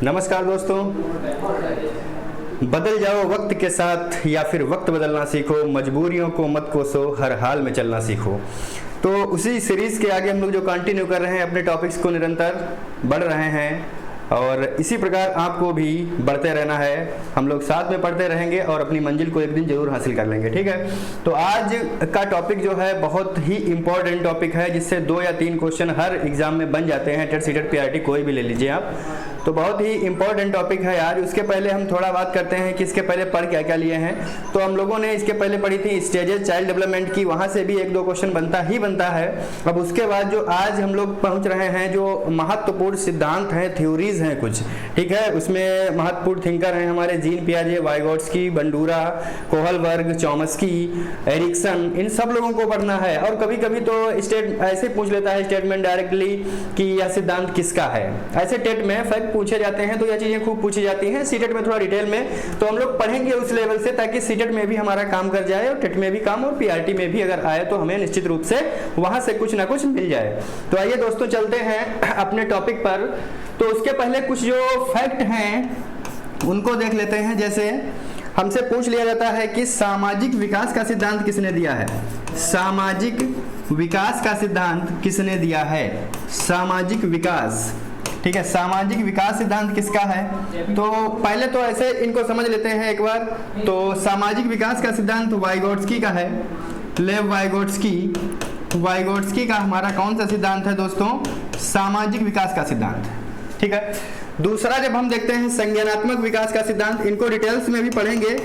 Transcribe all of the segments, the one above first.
नमस्कार दोस्तों। बदल जाओ वक्त के साथ या फिर वक्त बदलना सीखो, मजबूरियों को मत कोसो, हर हाल में चलना सीखो। तो उसी सीरीज़ के आगे हम लोग जो कंटिन्यू कर रहे हैं, अपने टॉपिक्स को निरंतर बढ़ रहे हैं और इसी प्रकार आपको भी बढ़ते रहना है। हम लोग साथ में पढ़ते रहेंगे और अपनी मंजिल को एक दिन जरूर हासिल कर लेंगे, ठीक है। तो आज का टॉपिक जो है बहुत ही इंपॉर्टेंट टॉपिक है, जिससे 2 या 3 क्वेश्चन हर एग्जाम में बन जाते हैं। टेट, सीटेट, पीआरटी कोई भी ले लीजिए आप। तो बहुत ही इंपॉर्टेंट टॉपिक है आज। उसके पहले हम थोड़ा बात करते हैं कि इसके पहले पढ़ क्या क्या लिए हैं। तो हम लोगों ने इसके पहले पढ़ी थी स्टेजेस चाइल्ड डेवलपमेंट की, वहाँ से भी 1-2 क्वेश्चन बनता है। अब उसके बाद जो आज हम लोग पहुँच रहे हैं, जो महत्वपूर्ण सिद्धांत हैं, थ्योरीज हैं कुछ, ठीक है। उसमें महत्वपूर्ण थिंकर हैं हमारे जीन पियाजे, Vygotsky, Bandura, Kohlberg, Chomsky, Erikson, इन सब लोगों को पढ़ना है। और कभी कभी तो स्टेट ऐसे पूछ लेता है स्टेटमेंट डायरेक्टली कि यह सिद्धांत किसका है। ऐसे टेट में फैक्ट पूछे जाते हैं, तो यह चीजें खूब पूछी जाती हैं। सीटेट में थोड़ा डिटेल में तो हम लोग पढ़ेंगे उस लेवल से, ताकि सीटेट में भी हमारा काम कर जाए और टेट में भी काम, और पीआरटी में भी अगर आए तो हमें निश्चित रूप से वहां से कुछ ना कुछ मिल जाए। तो आइए दोस्तों चलते हैं अपने टॉपिक पर। तो उसके पहले कुछ जो फैक्ट हैं उनको देख लेते हैं। जैसे हमसे पूछ लिया जाता है कि सामाजिक विकास का सिद्धांत किसने दिया है। सामाजिक विकास का सिद्धांत किसने दिया है। सामाजिक विकास, ठीक है। सामाजिक विकास सिद्धांत किसका है। तो पहले तो ऐसे इनको समझ लेते हैं एक बार। तो सामाजिक विकास का सिद्धांत वाइगोट्स्की का है, लेव वाइगोट्स्की। वाइगोट्स्की का हमारा कौन सा सिद्धांत है दोस्तों। सामाजिक विकास का सिद्धांत, ठीक है। दूसरा जब हम देखते हैं संज्ञानात्मक विकास का सिद्धांत, इनको डिटेल्स में भी पढ़ेंगे।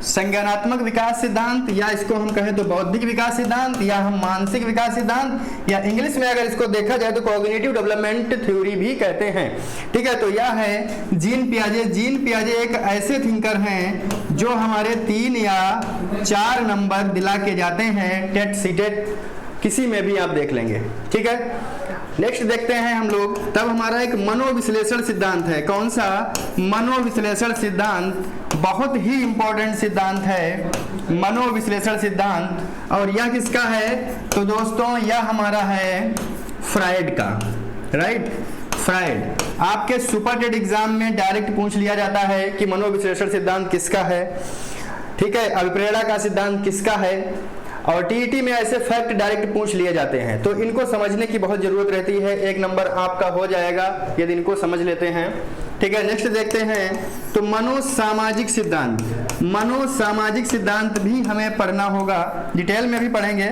संज्ञानात्मक विकास सिद्धांत, या इसको हम कहें तो बौद्धिक विकास सिद्धांत, या हम मानसिक विकास सिद्धांत, या इंग्लिश में अगर इसको देखा जाए तो कॉग्निटिव डेवलपमेंट थ्योरी भी कहते हैं, ठीक है। तो यह है जीन पियाजे। जीन पियाजे एक ऐसे थिंकर हैं जो हमारे 3 या 4 नंबर दिला के जाते हैं, टेट, सीटेट किसी में भी आप देख लेंगे, ठीक है। नेक्स्ट देखते हैं हम लोग। तब हमारा एक मनोविश्लेषण सिद्धांत है। कौन सा। मनोविश्लेषण सिद्धांत बहुत ही इंपॉर्टेंट सिद्धांत है, मनोविश्लेषण सिद्धांत। और यह किसका है तो दोस्तों यह हमारा है फ्रायड का, राइट। फ्रायड आपके सुपर टेट एग्जाम में डायरेक्ट पूछ लिया जाता है कि मनोविश्लेषण सिद्धांत किसका है, ठीक है। अभिप्रेरणा का सिद्धांत किसका है। और टीईटी में ऐसे फैक्ट डायरेक्ट पूछ लिए जाते हैं, तो इनको समझने की बहुत जरूरत रहती है। 1 नंबर आपका हो जाएगा यदि इनको समझ लेते हैं, ठीक है। नेक्स्ट देखते हैं तो मनोसामाजिक सिद्धांत। मनोसामाजिक सिद्धांत भी हमें पढ़ना होगा, डिटेल में भी पढ़ेंगे।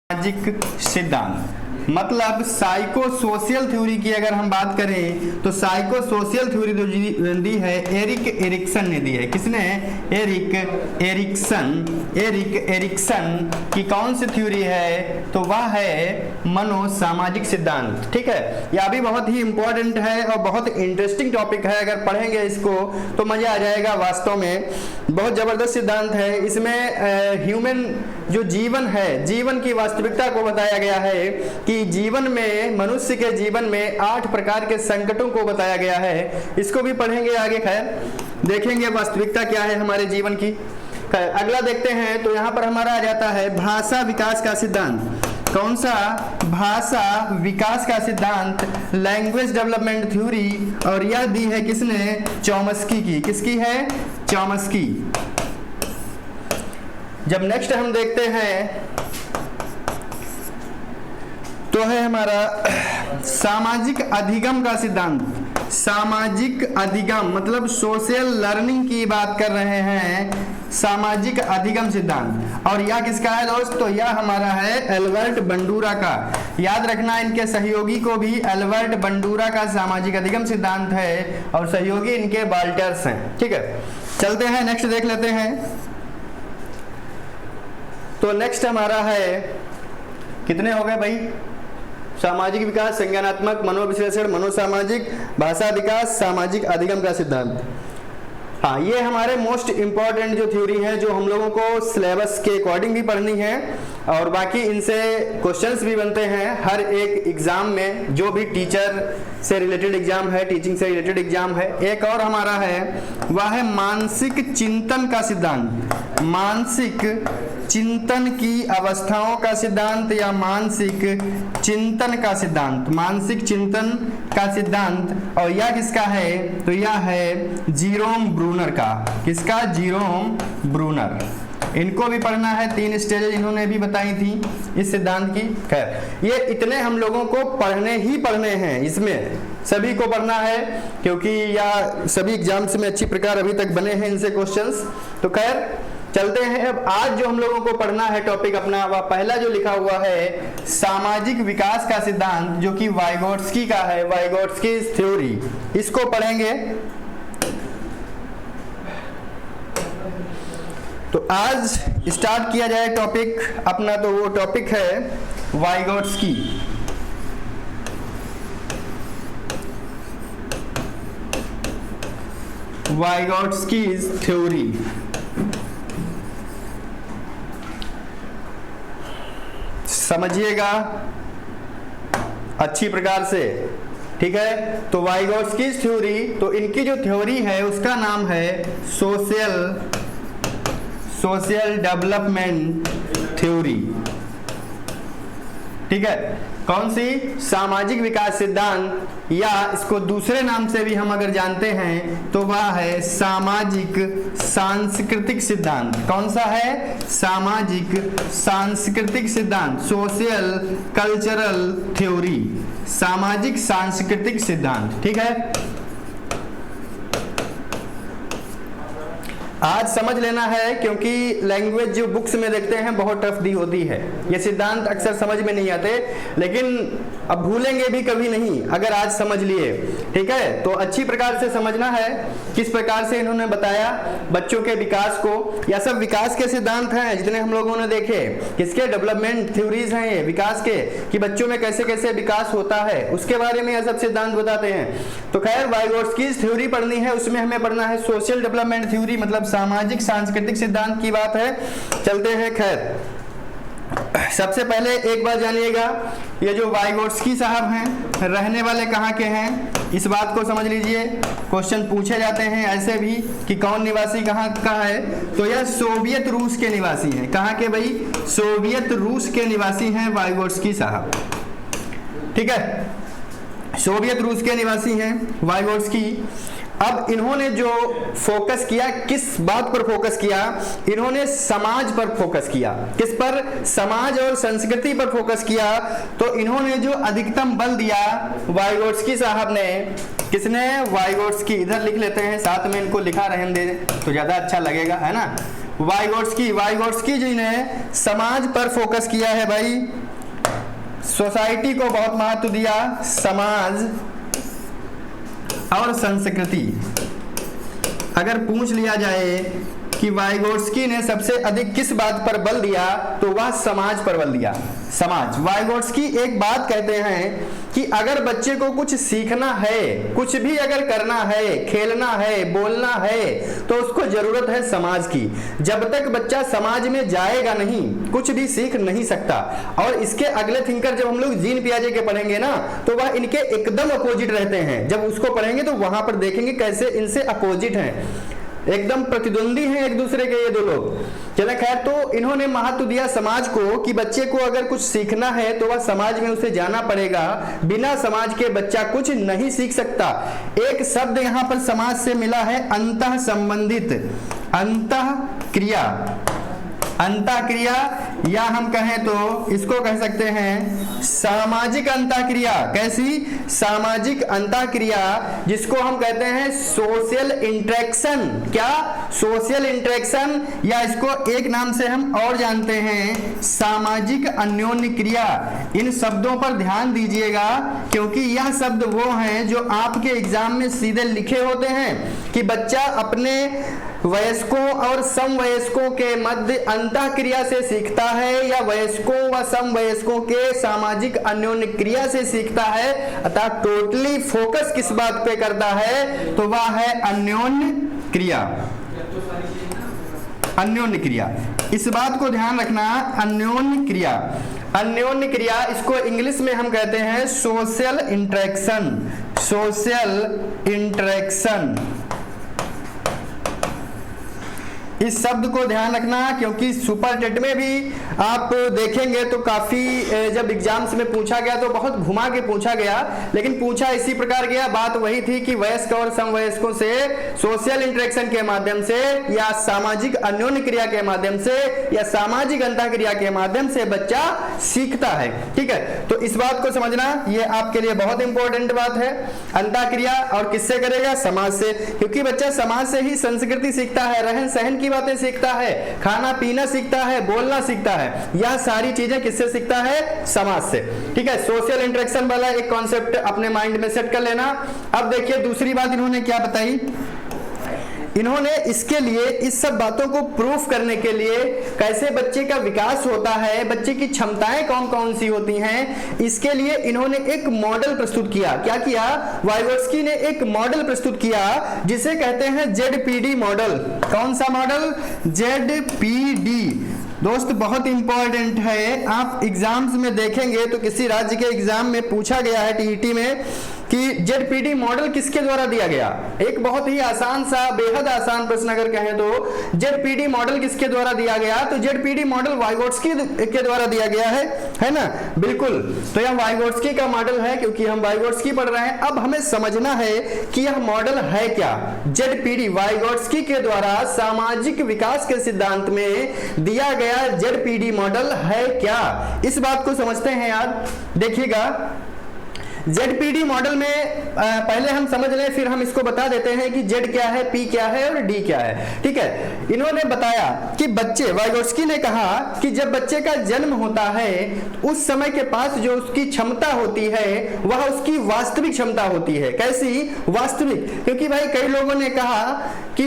सामाजिक सिद्धांत मतलब साइको सोशल थ्योरी की अगर हम बात करें तो साइको सोशल थ्योरी जो दी है एरिक एरिक्सन ने दी है। किसने। एरिक एरिक्सन की कौन सी थ्योरी है तो वह है मनोसामाजिक सिद्धांत, ठीक है। यह भी बहुत ही इंपॉर्टेंट है और बहुत इंटरेस्टिंग टॉपिक है। अगर पढ़ेंगे इसको तो मजा आ जाएगा। वास्तव में बहुत जबरदस्त सिद्धांत है। इसमें ह्यूमन जो जीवन है, जीवन की वास्तविकता को बताया गया है कि जीवन में, मनुष्य के जीवन में 8 प्रकार के संकटों को बताया गया है। इसको भी पढ़ेंगे आगे, खैर देखेंगे वास्तविकता क्या है हमारे जीवन की। अगला देखते हैं तो यहाँ पर हमारा आ जाता है भाषा विकास का सिद्धांत। कौन सा। भाषा विकास का सिद्धांत, लैंग्वेज डेवलपमेंट थ्योरी। और यह दी है किसने। चॉम्स्की की। किसकी है। चॉम्स्की। जब नेक्स्ट हम देखते हैं तो है हमारा सामाजिक अधिगम का सिद्धांत। सामाजिक अधिगम मतलब सोशल लर्निंग की बात कर रहे हैं, सामाजिक अधिगम सिद्धांत। और यह किसका है दोस्त? तो यह हमारा है एल्बर्ट बंडूरा का। याद रखना इनके सहयोगी को भी एल्बर्ट बंडूरा का सामाजिक अधिगम सिद्धांत है और सहयोगी इनके बाल्टर्स हैं। ठीक है, चलते हैं नेक्स्ट देख लेते हैं। तो नेक्स्ट हमारा है, कितने हो गए भाई? सामाजिक विकास, संज्ञानात्मक, मनोविश्लेषण, मनोसामाजिक, भाषा विकास, सामाजिक अधिगम का सिद्धांत। हाँ, ये हमारे मोस्ट इंपॉर्टेंट जो थ्योरी है जो हम लोगों को सिलेबस के अकॉर्डिंग भी पढ़नी है और बाकी इनसे क्वेश्चंस भी बनते हैं हर एक एग्जाम में, जो भी टीचर से रिलेटेड एग्जाम है, टीचिंग से रिलेटेड एग्जाम है। एक और हमारा है, वह है मानसिक चिंतन का सिद्धांत, मानसिक चिंतन की अवस्थाओं का सिद्धांत या मानसिक चिंतन का सिद्धांत, मानसिक चिंतन का सिद्धांत। और यह किसका है? तो यह है जीरोम ब्रूनर का। किसका? Jerome Bruner. इनको भी पढ़ना है, 3 स्टेजेस इन्होंने भी बताई थी इस सिद्धांत की। खैर, ये इतने हम लोगों को पढ़ने ही पढ़ने हैं, इसमें सभी को पढ़ना है क्योंकि या सभी एग्जाम्स में अच्छी प्रकार अभी तक बने हैं इनसे क्वेश्चंस। तो खैर चलते हैं। अब आज जो हम लोगों को पढ़ना है टॉपिक अपना, वह पहला जो लिखा हुआ है सामाजिक विकास का सिद्धांत, जो कि वाइगोट्स्की का है, वाइगोट्स्की थ्योरी, इसको पढ़ेंगे। तो आज स्टार्ट किया जाए टॉपिक अपना, तो वो टॉपिक है वाइगोट्स्की। वाइगोट्स्की थ्योरी। समझिएगा अच्छी प्रकार से, ठीक है। तो वाइगोट्स्की थ्योरी, तो इनकी जो थ्योरी है उसका नाम है सोशल डेवलपमेंट थ्योरी। ठीक है, कौन सी? सामाजिक विकास सिद्धांत, या इसको दूसरे नाम से भी हम अगर जानते हैं तो वह है सामाजिक सांस्कृतिक सिद्धांत। कौन सा है? सामाजिक सांस्कृतिक सिद्धांत, सोशल कल्चरल थ्योरी, सामाजिक सांस्कृतिक सिद्धांत। ठीक है, आज समझ लेना है क्योंकि लैंग्वेज जो बुक्स में देखते हैं बहुत टफ दी होती है, ये सिद्धांत अक्सर समझ में नहीं आते, लेकिन अब भूलेंगे भी कभी नहीं अगर आज समझ लिए। ठीक है, तो अच्छी प्रकार से समझना है किस प्रकार से इन्होंने बताया बच्चों के विकास को। यह सब विकास के सिद्धांत हैं जितने हम लोगों ने देखे, किसके? डेवलपमेंट थ्योरीज हैं ये विकास के, कि बच्चों में कैसे कैसे विकास होता है उसके बारे में यह सब सिद्धांत बताते हैं। तो खैर वाइगोट्स्की थ्योरी पढ़नी है, उसमें हमें पढ़ना है सोशल डेवलपमेंट थ्योरी, मतलब सामाजिक सांस्कृतिक सिद्धांत की बात है। चलते हैं। खैर, सबसे पहले एक बात जानिएगा, ये जो वाइगोट्स्की साहब हैं रहने वाले कहाँ के हैं, इस बात को समझ लीजिए। क्वेश्चन पूछे जाते हैं ऐसे भी कि कौन निवासी कहाँ का है, तो यह सोवियत रूस के निवासी हैं। कहाँ के भाई? सोवियत रूस के निवासी हैं वाइगोट्स्की साहब। ठीक है, सोवियत रूस के निवासी हैं वाइगोट्स्की। अब इन्होंने जो फोकस किया, किस बात पर फोकस किया? इन्होंने समाज पर फोकस किया। किस पर? समाज और संस्कृति पर फोकस किया। तो इन्होंने जो अधिकतम बल दिया वाइगोट्स्की साहब ने, किसने? वाइगोट्स्की। इधर लिख लेते हैं, साथ में इनको लिखा रहने दे तो ज्यादा अच्छा लगेगा, है ना। वाइगोट्स्की जी ने समाज पर फोकस किया है भाई, सोसाइटी को बहुत महत्व दिया, समाज और संस्कृति। अगर पूछ लिया जाए कि वाइगोट्स्की ने सबसे अधिक किस बात पर बल दिया, तो वह समाज पर बल दिया। समाज। वाइगोट्स्की एक बात कहते हैं कि अगर बच्चे को कुछ सीखना है, कुछ भी अगर करना है, खेलना है, बोलना है, तो उसको जरूरत है समाज की। जब तक बच्चा समाज में जाएगा नहीं, कुछ भी सीख नहीं सकता। और इसके अगले थिंकर जब हम लोग जीन पियाजे के पढ़ेंगे ना, तो वह इनके एकदम अपोजिट रहते हैं। जब उसको पढ़ेंगे तो वहां पर देखेंगे कैसे इनसे अपोजिट हैं, एकदम प्रतिद्वंदी हैं एक दूसरे के ये दो लोग। चले खैर, तो इन्होंने महत्व दिया समाज को कि बच्चे को अगर कुछ सीखना है तो वह समाज में उसे जाना पड़ेगा, बिना समाज के बच्चा कुछ नहीं सीख सकता। एक शब्द यहाँ पर समाज से मिला है, अंतः संबंधित, अंतः क्रिया। अंतः क्रिया या हम कहें तो इसको कह सकते हैं सामाजिक अंतःक्रिया। कैसी? सामाजिक अंतःक्रिया, जिसको हम कहते हैं सोशल इंटरेक्शन। क्या? सोशल इंटरेक्शन, या इसको एक नाम से हम और जानते हैं सामाजिक अन्योन्य क्रिया। इन शब्दों पर ध्यान दीजिएगा क्योंकि यह शब्द वो हैं जो आपके एग्जाम में सीधे लिखे होते हैं कि बच्चा अपने वयस्कों और समवयस्कों के मध्य अंतःक्रिया से सीखता है या वयस्कों व समवयस्कों के सामाजिक अन्योन्य क्रिया से सीखता है। अतः टोटली फोकस किस बात पे करता है? तो वह है अन्योन्य क्रिया। अन्योन्य क्रिया, इस बात को ध्यान रखना। अन्योन्य क्रिया, अन्योन्य क्रिया, इसको इंग्लिश में हम कहते हैं सोशल इंटरेक्शन। सोशल इंटरेक्शन, इस शब्द को ध्यान रखना क्योंकि सुपर टेट में भी आप देखेंगे तो काफी जब एग्जाम्स में पूछा गया तो बहुत घुमा के पूछा गया, लेकिन पूछा इसी प्रकार गया। बात वही थी कि वयस्क और समवयस्कों से सोशल इंटरेक्शन के माध्यम से या सामाजिक अन्योन्य क्रिया के माध्यम से या सामाजिक अंतःक्रिया के माध्यम से बच्चा सीखता है। ठीक है, तो इस बात को समझना, ये आपके लिए बहुत इंपॉर्टेंट बात है। अंतःक्रिया और किससे करेगा? समाज से, क्योंकि बच्चा समाज से ही संस्कृति सीखता है, रहन सहन की बातें सीखता है, खाना पीना सीखता है, बोलना सीखता है। यह सारी चीजें किससे सीखता है? समाज से। ठीक है, सोशल इंटरेक्शन वाला एक कॉन्सेप्ट अपने माइंड में सेट कर लेना। अब देखिए दूसरी बात इन्होंने क्या बताई। इन्होंने इसके लिए, इस सब बातों को प्रूफ करने के लिए, कैसे बच्चे का विकास होता है, बच्चे की क्षमताएं कौन कौन सी होती हैं, इसके लिए इन्होंने एक मॉडल प्रस्तुत किया। क्या किया? वाइगोट्स्की ने एक मॉडल प्रस्तुत किया जिसे कहते हैं ZPD मॉडल। कौन सा मॉडल? ZPD। दोस्त बहुत इंपॉर्टेंट है, आप एग्जाम्स में देखेंगे तो किसी राज्य के एग्जाम में पूछा गया है TET में कि ZPD मॉडल किसके द्वारा दिया गया। एक बहुत ही आसान सा, बेहद आसान प्रश्न अगर कहें तो ZPD मॉडल किसके द्वारा दिया गया? तो ZPD मॉडल वाइगोट्स्की के द्वारा दिया गया है ना? बिल्कुल, तो यह वाइगोट्स्की का मॉडल है क्योंकि हम वाइगोट्स्की पढ़ रहे हैं। अब हमें समझना है कि यह मॉडल है क्या। ZPD वाइगोट्स्की के द्वारा सामाजिक विकास के सिद्धांत में दिया गया ZPD मॉडल है क्या, इस बात को समझते हैं यार। देखिएगा ZPD मॉडल में पहले हम समझ लें, फिर हम इसको बता देते हैं कि Z क्या है, P क्या है और D क्या है। ठीक है, इन्होंने बताया कि बच्चे, वाइगोट्स्की ने कहा कि जब बच्चे का जन्म होता है उस समय के पास जो उसकी क्षमता होती है वह उसकी वास्तविक क्षमता होती है। कैसी? वास्तविक। क्योंकि भाई कई लोगों ने कहा कि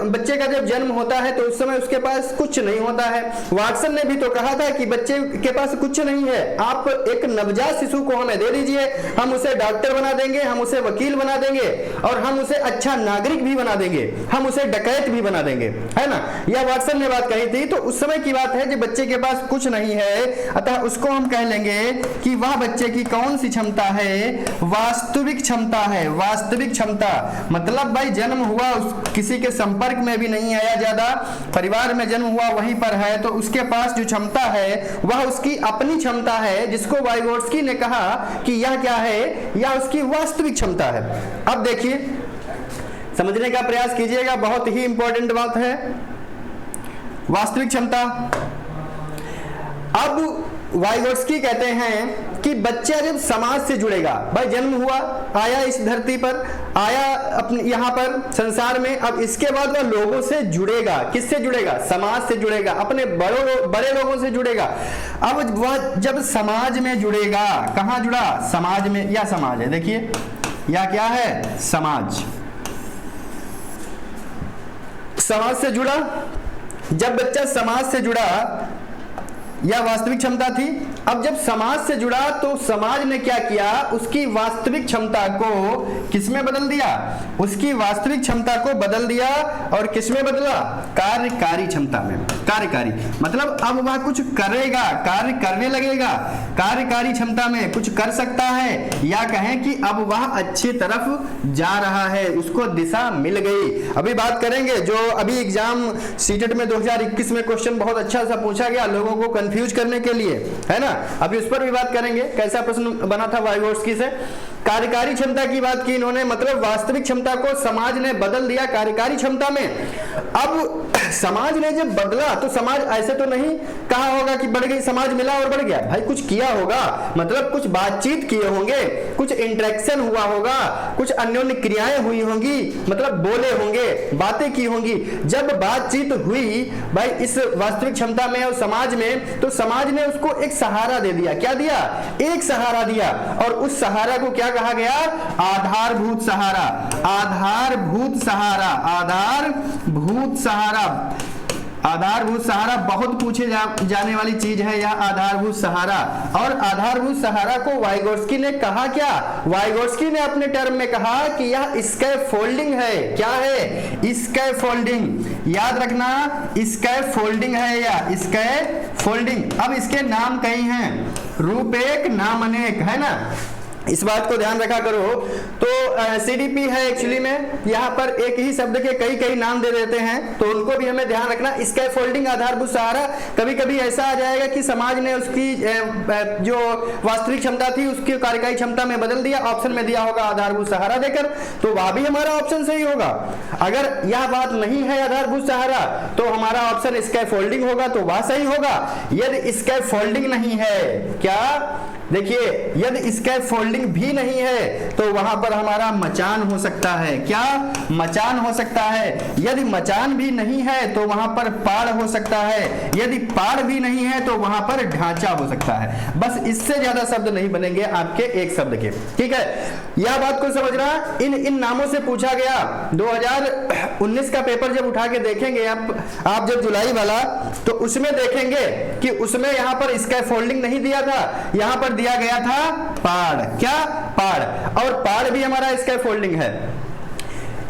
बच्चे का जब जन्म होता है तो उस समय उसके पास कुछ नहीं होता है। वाटसन ने भी तो कहा था कि बच्चे के पास कुछ नहीं है, आप एक नवजात शिशु को हमें दे दीजिए, हम उसे डॉक्टर बना देंगे, हम उसे वकील बना देंगे और हम उसे अच्छा नागरिक भी बना देंगे, हम उसे डकैत भी बना देंगे, है ना? यह वाटसन ने बात कही थी। तो उस समय की बात है जब बच्चे के पास कुछ नहीं है, अतः उसको हम कह लेंगे कि वह बच्चे की कौन सी क्षमता है? वास्तविक क्षमता है। वास्तविक क्षमता मतलब भाई जन्म हुआ, किसी के संपर्क में भी नहीं आया, ज्यादा परिवार में जन्म हुआ वहीं पर है, तो उसके पास जो क्षमता है वह उसकी अपनी क्षमता है, जिसको वाइगोट्स्की ने कहा कि यह क्या है? यह उसकी वास्तविक क्षमता है। अब देखिए, समझने का प्रयास कीजिएगा, बहुत ही इंपॉर्टेंट बात है वास्तविक क्षमता। अब वाइगोट्स्की कहते हैं कि बच्चा जब समाज से जुड़ेगा, भाई जन्म हुआ, आया इस धरती पर, आया अपने यहाँ पर संसार में, अब इसके बाद वह लोगों से जुड़ेगा। किससे जुड़ेगा? समाज से जुड़ेगा, अपने बड़े लोगों से जुड़ेगा। अब वह जब समाज में जुड़ेगा, कहाँ जुड़ा? समाज में। या समाज है, देखिए या क्या है? समाज। समाज से जुड़ा, जब बच्चा समाज से जुड़ा यह वास्तविक क्षमता थी। अब जब समाज से जुड़ा तो समाज ने क्या किया? उसकी वास्तविक क्षमता को किसमें बदल दिया? उसकी वास्तविक क्षमता को बदल दिया और किसमें बदला? कार्यकारी क्षमता में। कार्यकारी मतलब अब वह कुछ करेगा, कार्य करने लगेगा, कार्यकारी क्षमता में कुछ कर सकता है, या कहें कि अब वह अच्छी तरफ जा रहा है, उसको दिशा मिल गई। अभी बात करेंगे जो अभी एग्जाम सीटेट में 2021 में क्वेश्चन बहुत अच्छा सा पूछा गया लोगों को कंफ्यूज करने के लिए, है ना? अभी उस पर भी बात करेंगे, कैसा प्रश्न बना था वाइगोट्स्की से। कार्यकारी क्षमता की बात की इन्होंने, मतलब वास्तविक क्षमता को समाज ने बदल दिया कार्यकारी क्षमता में। अब समाज ने जब बदला तो समाज ऐसे तो नहीं कहा होगा कि बढ़ गई, समाज मिला और बढ़ गया। भाई कुछ किया होगा, मतलब कुछ बातचीत किए होंगे, कुछ इंटरेक्शन हुआ होगा, कुछ अन्योन्य क्रियाएं हुई होंगी, मतलब बोले होंगे, बातें की होंगी। जब बातचीत हुई भाई इस वास्तविक क्षमता में और समाज में, तो समाज ने उसको एक सहारा दे दिया। क्या दिया? एक सहारा दिया। और उस सहारा को क्या कहा गया? आधारभूत सहारा। आधारभूत सहारा, आधारभूत सहारा, आधारभूत सहारा बहुत पूछे जाने वाली चीज है यह आधारभूत सहारा। और आधारभूत सहारा को वाइगोट्स्की ने कहा क्या? वाइगोट्स्की ने अपने टर्म में कहा कि यह स्कैफोल्डिंग है। क्या है? स्कैफोल्डिंग। याद रखना, स्कैफोल्डिंग है या स्कैफोल्डिंग। अब इसके नाम कई हैं, रूप एक नाम अनेक, है ना, इस बात को ध्यान रखा करो। तो सीडीपी है एक्चुअली में, यहाँ पर एक ही शब्द के कई कई नाम दे देते हैं, तो उनको भी हमें ध्यान रखना। स्कैफोल्डिंग, आधारभूत सहारा, कभी कभी ऐसा आ जाएगा कि समाज ने उसकी जो वास्तविक क्षमता थी उसकी कार्यकारी क्षमता में बदल दिया, ऑप्शन में दिया होगा आधारभूत सहारा देकर, तो वह भी हमारा ऑप्शन सही होगा। अगर यह बात नहीं है आधारभूत सहारा तो हमारा ऑप्शन स्कैफोल्डिंग होगा, तो वह सही होगा। यदि स्कैफोल्डिंग नहीं है, क्या देखिए, यदि स्कैफोल्डिंग भी नहीं है तो वहां पर हमारा मचान हो सकता है। क्या? मचान हो सकता है। यदि मचान भी नहीं है तो वहां पर पाड़ हो सकता है। यदि पाड़ भी नहीं है तो वहां पर ढांचा हो सकता है। बस इससे ज्यादा शब्द नहीं बनेंगे आपके एक शब्द के, ठीक है। यह बात को समझना, इन नामों से पूछा गया। 2019 का पेपर जब उठा के देखेंगे आप जब जुलाई वाला, तो उसमें देखेंगे कि उसमें यहां पर स्कैफोल्डिंग नहीं दिया था, यहां पर दिया गया था पाड़। क्या? पाड़। और पाड़ भी हमारा स्कैफोल्डिंग है।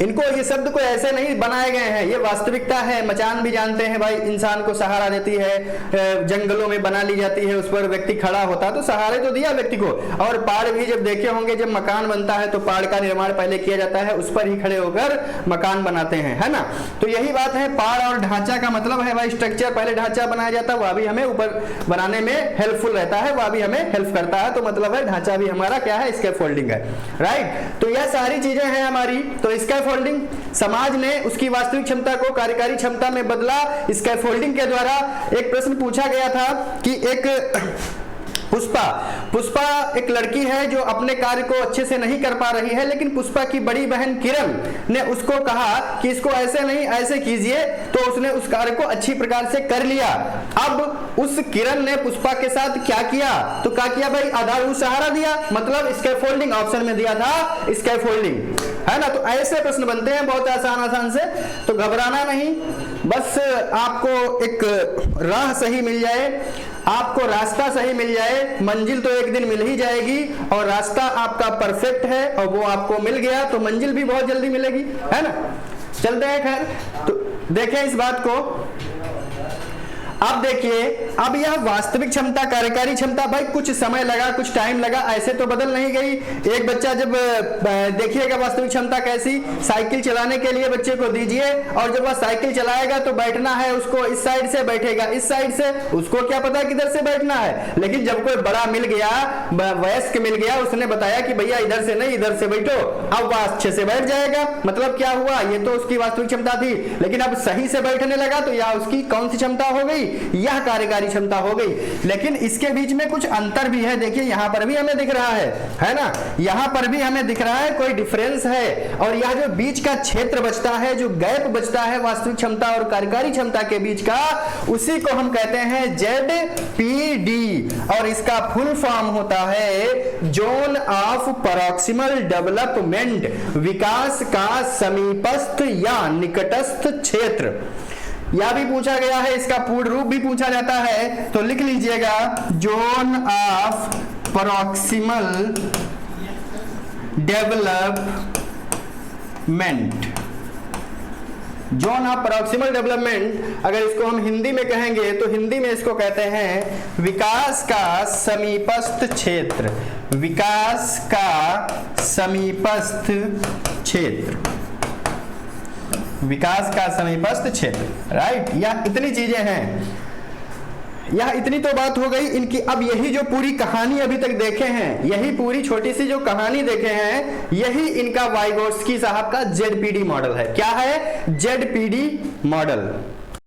इनको ये शब्द को ऐसे नहीं बनाए गए हैं, ये वास्तविकता है। मचान भी जानते हैं भाई, इंसान को सहारा देती है, जंगलों में बना ली जाती है, उस पर व्यक्ति खड़ा होता, तो सहारे तो दिया व्यक्ति को। और पाड़ भी जब देखे होंगे, जब मकान बनता है तो पाड़ का निर्माण पहले किया जाता है, उस पर ही खड़े होकर मकान बनाते हैं, है ना। तो यही बात है, पाड़ और ढांचा का मतलब है भाई स्ट्रक्चर, पहले ढांचा बनाया जाता है, वह भी हमें ऊपर बनाने में हेल्पफुल रहता है, वह भी हमें हेल्प करता है। तो मतलब है ढांचा भी हमारा क्या है? स्कैफोल्डिंग है, राइट। तो यह सारी चीजें हैं हमारी। तो स्कैफोल्डिंग, समाज ने उसकी वास्तविक क्षमता को कार्यकारी क्षमता में बदला स्कैफोल्डिंग के द्वारा। एक प्रश्न पूछा गया था कि एक पुष्पा एक लड़की है जो अपने कार्य को अच्छे से नहीं कर पा रही है, लेकिन पुष्पा की बड़ी बहन किरण ने उसको कहा कि इसको ऐसे नहीं ऐसे कीजिए, तो उसने उस कार्य को अच्छी प्रकार से कर लिया। अब उस किरण ने पुष्पा के साथ क्या किया? तो क्या किया भाई? आधारभूत सहारा दिया, मतलब स्कैफोल्डिंग ऑप्शन में दिया था, स्कैफोल्डिंग, है ना। तो ऐसे प्रश्न बनते हैं बहुत आसान से, तो घबराना नहीं, बस आपको एक राह सही मिल जाए, आपको रास्ता सही मिल जाए, मंजिल तो एक दिन मिल ही जाएगी। और रास्ता आपका परफेक्ट है और वो आपको मिल गया तो मंजिल भी बहुत जल्दी मिलेगी, है ना। चलते हैं, खैर तो देखें इस बात को। अब देखिए, अब यह वास्तविक क्षमता कार्यकारी क्षमता भाई कुछ समय लगा, कुछ टाइम लगा, ऐसे तो बदल नहीं गई। एक बच्चा जब देखिएगा वास्तविक क्षमता कैसी, साइकिल चलाने के लिए बच्चे को दीजिए और जब वह साइकिल चलाएगा तो बैठना है उसको इस साइड से, बैठेगा इस साइड से, उसको क्या पता किधर से बैठना है। लेकिन जब कोई बड़ा मिल गया, वयस्क मिल गया, उसने बताया कि भैया इधर से नहीं इधर से बैठो, अब वह अच्छे से बैठ जाएगा। मतलब क्या हुआ? ये तो उसकी वास्तविक क्षमता थी, लेकिन अब सही से बैठने लगा तो यह उसकी कौन सी क्षमता हो गई? यह कार्यकारी क्षमता हो गई। लेकिन इसके बीच में कुछ अंतर भी है, देखिए यहां पर भी हमें दिख रहा है ना, यहां पर भी हमें दिख रहा है कोई डिफरेंस है। और यह जो बीच का क्षेत्र बचता है, जो गैप बचता है वास्तविक क्षमता और कार्यकारी क्षमता के बीच का, उसी को हम कहते हैं ZPD। और इसका फुल फॉर्म होता है जोन ऑफ प्रॉक्सिमल डेवलपमेंट, विकास का समीपस्थ या निकटस्थ क्षेत्र। यह भी पूछा गया है, इसका पूर्ण रूप भी पूछा जाता है, तो लिख लीजिएगा zone of proximal development. Zone of proximal development, अगर इसको हम हिंदी में कहेंगे तो हिंदी में इसको कहते हैं विकास का समीपस्थ क्षेत्र, विकास का समीपस्थ क्षेत्र, विकास का समीपस्थ क्षेत्र, राइट। या इतनी चीजें हैं, यह इतनी तो बात हो गई इनकी। अब यही जो पूरी कहानी अभी तक देखे हैं, यही पूरी छोटी सी जो कहानी देखे हैं, यही इनका वाइगोट्स्की साहब का जेडपीडी मॉडल है। क्या है? ZPD model.